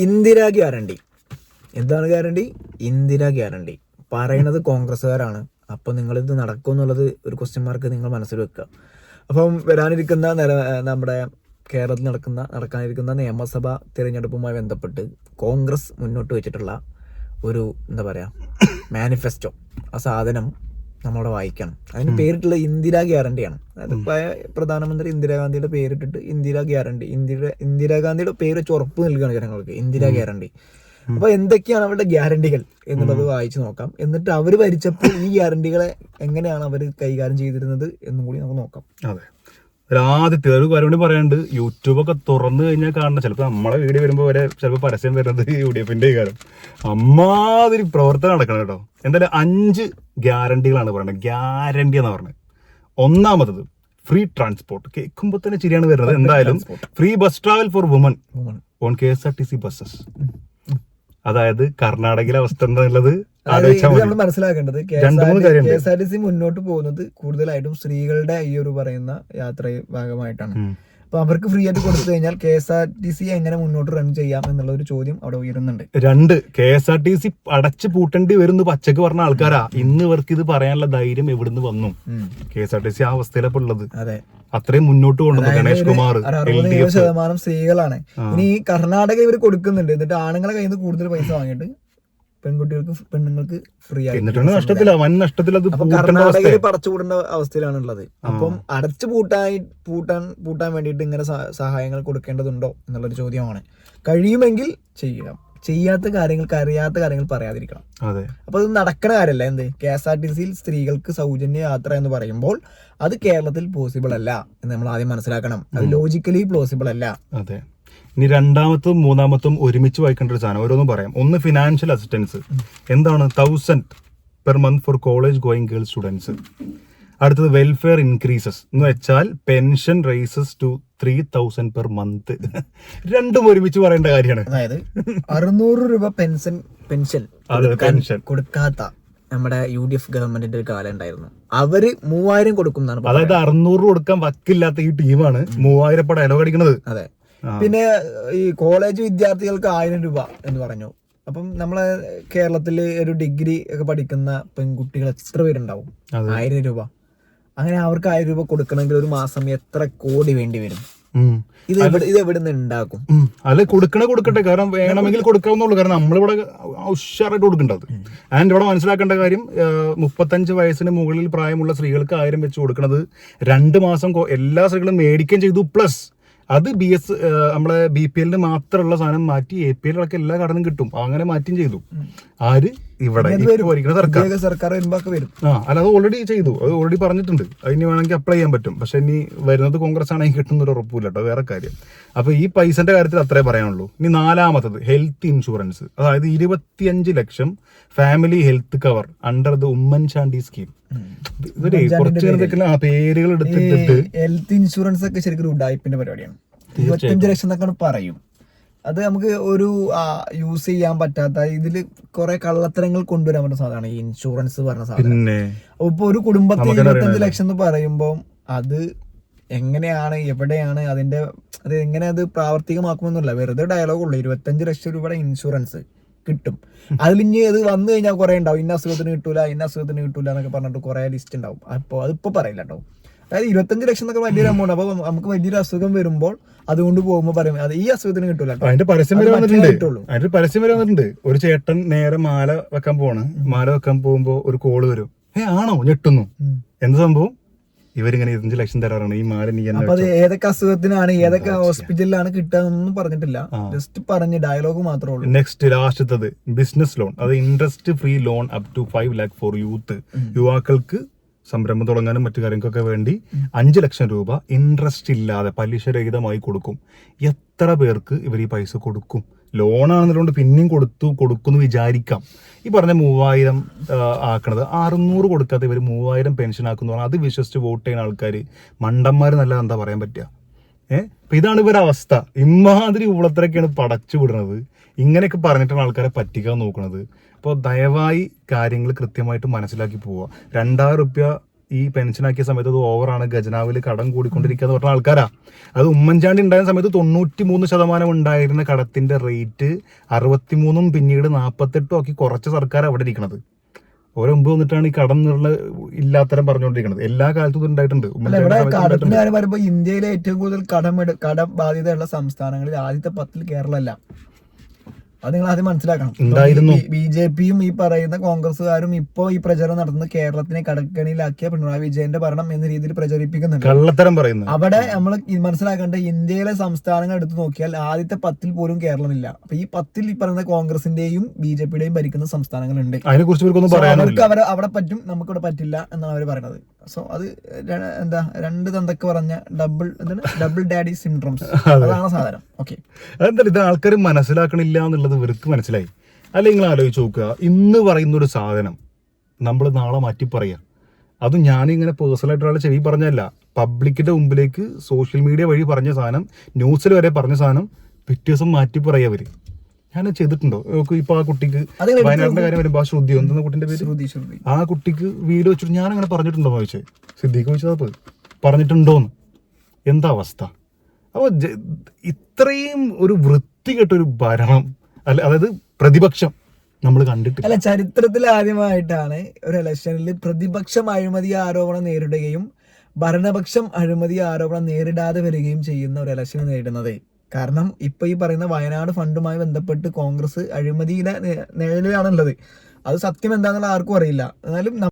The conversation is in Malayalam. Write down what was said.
ഇന്ദിരാ ഗ്യാരണ്ടി. എന്താണ് ഗ്യാരണ്ടി? ഇന്ദിരാ ഗ്യാരണ്ടി പറയണത് കോൺഗ്രസ്സുകാരാണ്. അപ്പോൾ നിങ്ങളിത് നടക്കും എന്നുള്ളത് ഒരു ക്വസ്റ്റ്യൻ മാർക്ക് നിങ്ങൾ മനസ്സിൽ വെക്കുക. അപ്പം വരാനിരിക്കുന്ന നമ്മുടെ കേരളത്തിൽ നടക്കാനിരിക്കുന്ന നിയമസഭാ തിരഞ്ഞെടുപ്പുമായി ബന്ധപ്പെട്ട് കോൺഗ്രസ് മുന്നോട്ട് വെച്ചിട്ടുള്ള ഒരു എന്താ പറയുക മാനിഫെസ്റ്റോ, ആ സാധനം നമ്മളവിടെ വായിക്കണം. അതിന് പേരിട്ടുള്ള ഇന്ദിരാ ഗ്യാരണ്ടിയാണ്. അതായത് പ്രധാനമന്ത്രി ഇന്ദിരാഗാന്ധിയുടെ പേരിട്ടിട്ട് ഇന്ദിരാ ഗ്യാരണ്ടി, ഇന്ദിരാഗാന്ധിയുടെ പേര് വെച്ച് ഉറപ്പ് നൽകുകയാണ് ജനങ്ങൾക്ക്, ഇന്ദിരാ ഗ്യാരണ്ടി. അപ്പൊ എന്തൊക്കെയാണ് അവരുടെ ഗ്യാരണ്ടികൾ എന്നുള്ളത് വായിച്ചു നോക്കാം. എന്നിട്ട് അവർ ഭരിച്ചപ്പോൾ ഈ ഗ്യാരണ്ടികളെ എങ്ങനെയാണ് അവർ കൈകാര്യം ചെയ്തിരുന്നത് എന്നും കൂടി നമുക്ക് നോക്കാം. അതെ, ആദ്യത്തെ ഒരു കാര്യം കൂടി പറയാനുണ്ട്. യൂട്യൂബൊക്കെ തുറന്നു കഴിഞ്ഞാൽ കാണുന്ന ചിലപ്പോൾ നമ്മളെ വീഡിയോ വരുമ്പോൾ വരെ ചിലപ്പോൾ പരസ്യം വരുന്നത് UDFന്റെ കാര്യം. അമ്മാതിരി പ്രവർത്തനം നടക്കണം കേട്ടോ. എന്തായാലും 5 ഗ്യാരണ്ടികളാണ് പറയുന്നത്. ഗ്യാരണ്ടി എന്ന് പറഞ്ഞത് ഒന്നാമത്തത് ഫ്രീ ട്രാൻസ്പോർട്ട്. കേൾക്കുമ്പോൾ തന്നെ ശരിയാണ് വരുന്നത്. എന്തായാലും free bus travel for woman on KSRTC buses. അതായത് കർണാടകയിലെ അവസ്ഥ എന്നുള്ളത് നമ്മൾ മനസ്സിലാക്കേണ്ടത് KSRTC മുന്നോട്ട് പോകുന്നത് കൂടുതലായിട്ടും സ്ത്രീകളുടെ ഈ ഒരു പറയുന്ന യാത്ര ഭാഗമായിട്ടാണ്. അപ്പൊ അവർക്ക് ഫ്രീ ആയിട്ട് കൊടുത്തു കഴിഞ്ഞാൽ KSRTC എങ്ങനെ മുന്നോട്ട് റൺ ചെയ്യാം എന്നുള്ള ഒരു ചോദ്യം അവിടെ ഉയരുന്നുണ്ട്. 2, KSRTC അടച്ചു പൂട്ടേണ്ടി വരുന്നു പച്ചക്ക് പറഞ്ഞ ആൾക്കാരാ. ഇന്ന് ഇവർക്ക് ഇത് പറയാനുള്ള ധൈര്യം എവിടുന്ന് വന്നു? KSRTC ആ അവസ്ഥയിലപ്പോ ഉള്ളത്. അതെ, അത്രയും മുന്നോട്ട് കൊണ്ടുവന്നു ഗണേഷ് കുമാർ. 60% സ്ത്രീകളാണ്. ഇനി കർണാടക ഇവർ കൊടുക്കുന്നുണ്ട്, എന്നിട്ട് ആണുങ്ങളെ കയ്യിൽ നിന്ന് കൂടുതൽ പൈസ വാങ്ങിയിട്ട് പെണ്ണുങ്ങൾക്ക് ഫ്രീ ആയി. കർണാടകയിൽ അടച്ചുപൂട്ടേണ്ട അവസ്ഥയിലാണുള്ളത്. അപ്പം അടച്ചു പൂട്ടാൻ വേണ്ടിയിട്ട് ഇങ്ങനെ സഹായങ്ങൾ കൊടുക്കേണ്ടതുണ്ടോ എന്നുള്ളൊരു ചോദ്യമാണ്. കഴിയുമെങ്കിൽ ചെയ്യുക, ചെയ്യാത്ത കാര്യങ്ങൾക്ക് അറിയാത്ത കാര്യങ്ങൾ പറയാതിരിക്കണം. അപ്പൊ അത് നടക്കുന്ന കാര്യമല്ല. എന്ത് KSRTCയിൽ സ്ത്രീകൾക്ക് സൗജന്യ യാത്ര എന്ന് പറയുമ്പോൾ അത് കേരളത്തിൽ പോസിബിൾ അല്ല എന്ന് നമ്മൾ ആദ്യം മനസ്സിലാക്കണം. അത് ലോജിക്കലി പോസിബിൾ അല്ല. അതെ, ഇനി 2ാമത്തും 3ാമത്തും ഒരുമിച്ച് വായിക്കേണ്ട ഒരു സാധനം ഓരോന്നും പറയാം. ഒന്ന് ഫിനാൻഷ്യൽ അസിസ്റ്റൻസ്. എന്താണ്? 1000 per month for college going girl students. അടുത്തത് വെൽഫെയർ ഇൻക്രീസസ് എന്ന് വെച്ചാൽ pension rises to 3000 per month. രണ്ടും ഒരുമിച്ച് പറയേണ്ട കാര്യമാണ്. അതായത് 600 രൂപ പെൻഷൻ കൊടുക്കാത്ത നമ്മുടെ UDF ഗവൺമെന്റിന്റെ ഒരു കാലം ഉണ്ടായിരുന്നു. അവര് 3000 കൊടുക്കും എന്നാണ്. അതായത് 600 കൊടുക്കാൻ വക്കില്ലാത്ത ഈ ടീമാണ് 3000 ഡയലോഗ് അടിക്കുന്നത്. അതെ. പിന്നെ ഈ കോളേജ് വിദ്യാർത്ഥികൾക്ക് 1000 രൂപ എന്ന് പറഞ്ഞു. അപ്പം നമ്മളെ കേരളത്തില് ഒരു ഡിഗ്രി ഒക്കെ പഠിക്കുന്ന പെൺകുട്ടികൾ എത്ര പേരുണ്ടാവും? 1000 രൂപ. അങ്ങനെ അവർക്ക് 1000 രൂപ കൊടുക്കണമെങ്കിൽ ഒരു മാസം എത്ര കോടി വേണ്ടി വരും? ഇത് എവിടെ നിന്ന് ഉണ്ടാക്കും? അല്ലെ കൊടുക്കട്ടെ, കാരണം വേണമെങ്കിൽ കൊടുക്കാവുന്നുള്ളൂ. കാരണം നമ്മളിവിടെ ഉഷാറായിട്ട് കൊടുക്കേണ്ടത്. ആൻഡ് ഇവിടെ മനസ്സിലാക്കേണ്ട കാര്യം, 35 വയസ്സിന് മുകളിൽ പ്രായമുള്ള സ്ത്രീകൾക്ക് 1000 വെച്ച് കൊടുക്കുന്നത് 2 മാസം എല്ലാ സ്ത്രീകളും മേടിക്കുകയും ചെയ്തു. പ്ലസ് അത് നമ്മളെ BPL മാത്രമുള്ള സാധനം മാറ്റി APL എല്ലാ കടനും കിട്ടും. അങ്ങനെ മാറ്റിയും ചെയ്തു. ആര്? ഇവിടെ സർക്കാർ വരും. അല്ല, അത് ഓൾറെഡി ചെയ്തു. അത് ഓൾറെഡി പറഞ്ഞിട്ടുണ്ട്. അതിന് വേണമെങ്കിൽ അപ്ലൈ ചെയ്യാൻ പറ്റും. പക്ഷെ ഇനി വരുന്നത് കോൺഗ്രസ് ആണെങ്കിൽ കിട്ടുന്ന ഒരു ഉറപ്പില്ല കേട്ടോ, വേറെ കാര്യം. അപ്പൊ ഈ പൈസന്റെ കാര്യത്തിൽ അത്രേ പറയാനുള്ളൂ. ഇനി 4ാമത്തത് ഹെൽത്ത് ഇൻഷുറൻസ്. അതായത് 25 ലക്ഷം family health cover under the Oommen Chandy scheme. പേരുകൾ എടുത്തിട്ട് ഹെൽത്ത് ഇൻഷുറൻസ് ഒക്കെ ശരിക്കും ഉഡായിപ്പിന്റെ പരിപാടിയാണ്. 25 ലക്ഷം എന്നൊക്കെ പറയും. അത് നമുക്ക് ഒരു യൂസ് ചെയ്യാൻ പറ്റാത്ത, ഇതില് കുറെ കള്ളത്തരങ്ങൾ കൊണ്ടുവരാൻ പറ്റുന്ന സാധനമാണ് ഈ ഇൻഷുറൻസ് പറഞ്ഞ സാധനം. ഇപ്പൊ ഒരു കുടുംബത്തിൽ 25 ലക്ഷം എന്ന് പറയുമ്പോൾ അത് എങ്ങനെയാണ്, എവിടെയാണ് അത് എങ്ങനെ അത് പ്രാവർത്തികമാക്കുമെന്നില്ല. വെറുതെ ഡയലോഗുള്ളൂ. 25 ലക്ഷം രൂപയുടെ ഇൻഷുറൻസ് കിട്ടും. അതിലിഞ്ഞ് അത് വന്നു കഴിഞ്ഞാൽ കുറെ ഉണ്ടാവും. ഇന്ന അസുഖത്തിന് കിട്ടൂല എന്നൊക്കെ പറഞ്ഞിട്ട് കുറെ ലിസ്റ്റ് ഉണ്ടാവും. അപ്പോൾ അതിപ്പോ പറയില്ല കേട്ടോ. അതായത് 25 ലക്ഷം എന്നൊക്കെ വലിയൊരു എമൗണ്ട്. അപ്പൊ നമുക്ക് വലിയൊരു അസുഖം വരുമ്പോൾ അതുകൊണ്ട് പോകുമ്പോൾ പറയും അത് ഈ അസുഖത്തിന് കിട്ടൂല. അതിന്റെ പരസ്യം വരെ വന്നിട്ടുണ്ട്. ഒരു ചേട്ടൻ നേരെ മാല വെക്കാൻ പോകുമ്പോ ഒരു കോള് വരും. ആണോ? ഞെട്ടുന്നു. എന്ത് സംഭവം? ഇവരിങ്ങനെ 25 ലക്ഷം തരാറാണ് ഈ മാല. അപ്പൊ അത് ഏതൊക്കെ അസുഖത്തിനാണ്, ഏതൊക്കെ ഹോസ്പിറ്റലിലാണ് കിട്ടാന്നൊന്നും പറഞ്ഞിട്ടില്ല. ജസ്റ്റ് പറഞ്ഞ് ഡയലോഗ് മാത്രമേ ഉള്ളൂ. നെക്സ്റ്റ് ലാസ്റ്റത്തത് ബിസിനസ് ലോൺ. അത് interest free loan up to 5 lakh for youth. യുവാക്കൾക്ക് സംരംഭം തുടങ്ങാനും മറ്റു കാര്യങ്ങൾക്കൊക്കെ വേണ്ടി 5 ലക്ഷം രൂപ ഇൻട്രസ്റ്റ് ഇല്ലാതെ പലിശരഹിതമായി കൊടുക്കും. എത്ര പേർക്ക് ഇവർ ഈ പൈസ കൊടുക്കും? ലോണാണെന്നുകൊണ്ട് പിന്നെയും കൊടുക്കുമെന്ന് വിചാരിക്കാം. ഈ പറഞ്ഞ 3000 ആക്കണത് 600 കൊടുക്കാത്ത ഇവർ 3000 പെൻഷൻ ആക്കുന്നു പറഞ്ഞാൽ അത് വിശ്വസിച്ച് വോട്ട് ചെയ്യുന്ന ആൾക്കാർ മണ്ടന്മാരെന്നല്ല എന്താ പറയാൻ പറ്റുക? അപ്പൊ ഇതാണ് ഇവരുടെ അവസ്ഥ. ഇമാതിരി ഊളത്തിലൊക്കെയാണ് പടച്ചു വിടുന്നത്. ഇങ്ങനെയൊക്കെ പറഞ്ഞിട്ടാണ് ആൾക്കാരെ പറ്റിക്കാൻ നോക്കുന്നത്. അപ്പോൾ ദയവായി കാര്യങ്ങൾ കൃത്യമായിട്ട് മനസ്സിലാക്കി പോവുക. 2000 രൂപ ഈ പെൻഷനാക്കിയ സമയത്ത് അത് ഓവറാണ്, ഖജനാവിൽ കടം കൂടിക്കൊണ്ടിരിക്കുക എന്ന് പറഞ്ഞ ആൾക്കാരാ. അത് ഉമ്മൻചാണ്ടി ഉണ്ടായ സമയത്ത് 93% ഉണ്ടായിരുന്ന കടത്തിന്റെ റേറ്റ് 63 പിന്നീട് 48 ആക്കി കുറച്ച സർക്കാർ അവിടെ ഇരിക്കുന്നത്. ഓരോ മുമ്പ് വന്നിട്ടാണ് ഈ കടം ഇല്ലാത്തരം പറഞ്ഞുകൊണ്ടിരിക്കുന്നത്. എല്ലാ കാലത്തും ഉണ്ടായിട്ടുണ്ട്. കടത്തിന്റെ കാര്യം പറയുമ്പോൾ ഇന്ത്യയിലെ ഏറ്റവും കൂടുതൽ കടം ബാധ്യതയുള്ള സംസ്ഥാനങ്ങളിൽ ആദ്യത്തെ 10 കേരളമല്ല. അത് നിങ്ങൾ ആദ്യം മനസ്സിലാക്കണം. ബി.ജെ.പിയും ഈ പറയുന്ന കോൺഗ്രസ്സുകാരും ഇപ്പോ ഈ പ്രചരണം നടത്തുന്നത് കേരളത്തിനെ കടക്കണിയിലാക്കിയ പിണറായി വിജയന്റെ ഭരണം എന്ന രീതിയിൽ പ്രചരിപ്പിക്കുന്നുണ്ട്. കള്ളത്തരം പറയുന്നു. അവിടെ നമ്മൾ മനസ്സിലാക്കേണ്ട ഇന്ത്യയിലെ സംസ്ഥാനങ്ങൾ എടുത്തു നോക്കിയാൽ ആദ്യത്തെ 10 പോലും കേരളമില്ല. അപ്പൊ ഈ 10 ഈ പറയുന്ന കോൺഗ്രസിന്റെയും ബി.ജെ.പിയുടെയും ഭരിക്കുന്ന സംസ്ഥാനങ്ങളുണ്ട്. അവർക്ക് അവിടെ പറ്റും, നമുക്കിവിടെ പറ്റില്ല എന്നാണ് അവർ പറയുന്നത്. സോ അത് എന്താ രണ്ട് തന്തക്ക് പറഞ്ഞ ഡബിൾ ഡാഡി സിൻഡ്രോംസ്, അതാണ് സാധനം. ഓക്കെ, അതെന്താ ഇത് ആൾക്കാർ മനസ്സിലാക്കണില്ല എന്നുള്ളത് ഇവർക്ക് മനസ്സിലായി. അല്ലെങ്കിൽ നിങ്ങൾ ആലോചിച്ച് നോക്കുക, ഇന്ന് പറയുന്ന ഒരു സാധനം നമ്മൾ നാളെ മാറ്റി പറയാം. അത് ഞാനിങ്ങനെ പേഴ്സണലായിട്ട് ഒരാളെ ചെവി പറഞ്ഞല്ല, പബ്ലിക്കിന്റെ മുമ്പിലേക്ക് സോഷ്യൽ മീഡിയ വഴി പറഞ്ഞ സാധനം, ന്യൂസിൽ വരെ പറഞ്ഞ സാധനം പിറ്റേ ദിവസം മാറ്റി പറയവര്. ഞാൻ ചെയ്തിട്ടുണ്ടോ? ഇപ്പൊ ആ കുട്ടിക്ക് വയനാടിന്റെ കാര്യം വരുമ്പോ ശ്രുതി എന്തെന്ന കുട്ടിന്റെ പേര്, ആ കുട്ടിക്ക് വീട് വെച്ചിട്ട് ഞാൻ അങ്ങനെ പറഞ്ഞിട്ടുണ്ടോ എന്ന് ചോദിച്ചേ. സിദ്ദീഖ് ചോദിച്ചത് പറഞ്ഞിട്ടുണ്ടോന്ന്. എന്താ അവസ്ഥ? അപ്പൊ ഇത്രയും ഒരു വൃത്തികെട്ടൊരു ഭരണം, അതായത് പ്രതിപക്ഷം നമ്മൾ കണ്ടിട്ടില്ല. അല്ല, ചരിത്രത്തിൽ ആദ്യമായിട്ടാണ് ഒരു ഇലക്ഷനിൽ പ്രതിപക്ഷം അഴിമതി ആരോപണം നേരിടുകയും ഭരണപക്ഷം അഴിമതി ആരോപണം നേരിടാതെ വരികയും ചെയ്യുന്ന ഒരു ഇലക്ഷൻ നേരിടുന്നത്. കാരണം ഇപ്പൊ ഈ പറയുന്ന വയനാട് ഫണ്ടുമായി ബന്ധപ്പെട്ട് കോൺഗ്രസ് അഴിമതിയുടെ നിഴലിലാണുള്ളത്. അത് സത്യം എന്താണെന്നുള്ള ആർക്കും അറിയില്ല. എന്നാലും